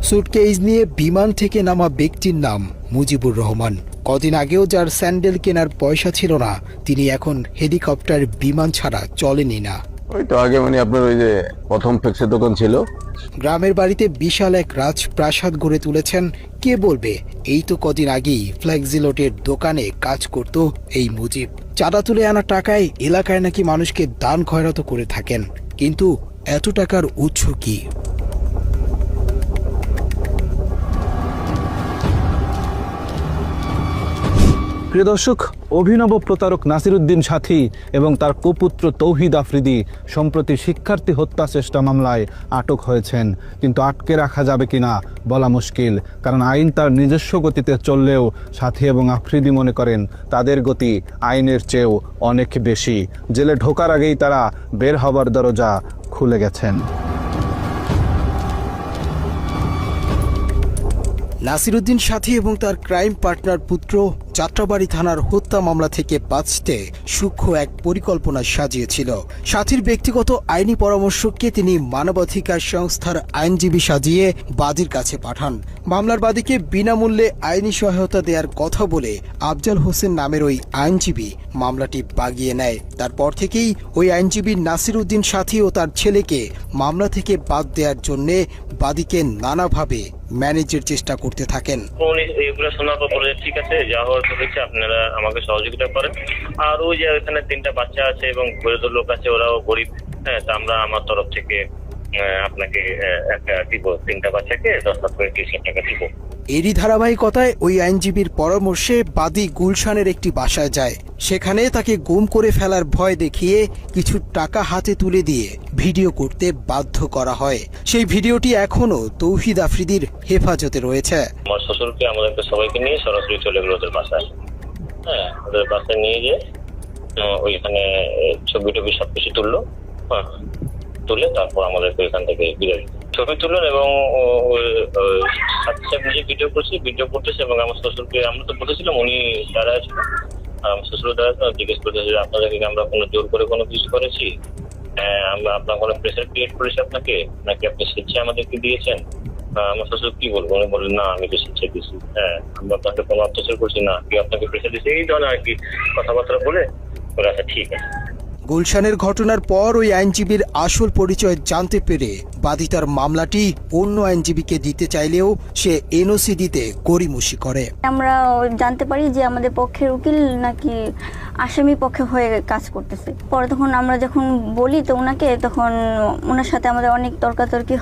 Suitcase নিয়ে বিমান থেকে নামা ব্যক্তির নাম মুজিবুর রহমান। কদিন আগেও যার স্যান্ডেল কেনার পয়সা ছিল না, তিনি এখন হেলিকপ্টার বিমান ছাড়া চলেনি না। ওই তো আগে আপনার ওই যে প্রথম ফ্লেক্সের দোকান ছিল, গ্রামের বাড়িতে বিশাল এক রাজপ্রাসাদ গড়ে তুলেছেন। কে বলবে এই তো কদিন আগেই ফ্লেক্সিলোটের দোকানে কাজ করত এই মুজিব। চাঁদা তুলে আনা টাকায় এলাকায় নাকি মানুষকে দান খয়রাত করে থাকেন, কিন্তু এত টাকার উৎস কি? প্রিয় দর্শক, অভিনব প্রতারক নাসিরউদ্দিন সাথী এবং তার কুপুত্র তৌহিদ আফ্রিদি সম্প্রতি শিক্ষার্থী হত্যা চেষ্টা মামলায় আটক হয়েছেন। কিন্তু আটকে রাখা যাবে কিনা বলা মুশকিল, কারণ আইন তার নিজস্ব গতিতে চললেও সাথী এবং আফ্রিদি মনে করেন তাদের গতি আইনের চেয়েও অনেক বেশি। জেলে ঢোকার আগেই তারা বের হবার দরজা খুলে গেছেন। নাসিরউদ্দিন সাথী এবং তার ক্রাইম পার্টনার পুত্র যাত্রাবাড়ি থানার হত্যা মামলা থেকে বাঁচতে সূক্ষ্ম এক পরিকল্পনা সাজিয়েছিল। সাথীর ব্যক্তিগত আইনি পরামর্শককে তিনি মানবাধিকার সংস্থার আইনজীবী সাজিয়ে বাদীর কাছে পাঠান। মামলার বাদীকে বিনামূল্যে আইনি সহায়তা দেওয়ার কথা বলে আফজাল হোসেন নামের ওই আইনজীবী মামলাটি বাগিয়ে নেয়। তারপর থেকেই ওই আইনজীবী নাসিরউদ্দিন সাথী ও তার ছেলেকে মামলা থেকে বাদ দেওয়ার জন্য বাদীকে নানাভাবে ম্যানেজের চেষ্টা করতে থাকেন। এগুলো শোনার পর বলে ঠিক আছে, যা হওয়ার হয়েছে আপনারা আমাকে সহযোগিতা করেন। আর ওই যে এখানে 3টা বাচ্চা আছে এবং বয়স্ক লোক আছে, ওরাও গরিব। হ্যাঁ, তা আমরা আমার তরফ থেকে আপনাকে একটা দিব, 3টা বাচ্চাকে 10 লাখ করে 30 লাখ টাকা দিব। এরই ধারাবাহিকতায় ওই আইনজীবীর পরামর্শে বাদী গুলশানের একটি বাসায় যায়। সেখানে তাকে গুম করে ফেলার ভয় দেখিয়ে কিছু টাকা হাতে তুলে দিয়ে ভিডিও করতে বাধ্য করা হয়। সেই ভিডিওটি এখনো তৌহিদ আফ্রিদির হেফাজতে রয়েছে। আমার শ্বশুরকে আমাদেরকে সবাইকে নিয়ে সরাসরি চলে গেল ওদের বাসায়। হ্যাঁ, ওদের বাসায় নিয়ে গিয়ে ওইখানে ছবি টবি সবকিছু তুললো। হ্যাঁ, তুলে তারপর আমাদেরকে এখান থেকে বিদায় ছবি তুললেন এবং সাথে সাথে নিজে ভিডিও করতেছে এবং আমার শ্বশুরকে, আমরা তো বলেছিলাম উনি যারা আছে আর আমার শ্বশুর দ্বারা জিজ্ঞেস করতেছে যে আপনাদেরকে আমরা কোনো জোর করে কোনো কিছু করেছি, আমরা আপনার কোনো প্রেসার ক্রিয়েট করেছি আপনাকে, নাকি আপনি স্বেচ্ছায় আমাদেরকে দিয়েছেন? আমার শ্বশুর কি বলবো, উনি বললেন না আমি তো স্বেচ্ছায় দিয়েছি। হ্যাঁ, আমরা আপনাকে কোনো অত্যাচার করছি না, কি আপনাকে প্রেসার দিয়েছি, এই ধরনের আর কি কথাবার্তা বলে ওরা আচ্ছা ঠিক আছে। গুলশানের ঘটনার পর ওই আইনজীবীর আসল পরিচয় জানতে পেরে বাদী তার মামলাটি অন্য আইনজীবীকে দিতে চাইলেও সে এনওসি দিতে গড়িমসি করে। আমরা জানতে পারি যে আমাদের পক্ষের উকিল নাকি আসামি পক্ষে হয়ে কাজ করতেছে। পরে তখন আমরা যখন বলি তো ওনাকে, তখন ওনার সাথে আমাদের অনেক তর্কাতর্কি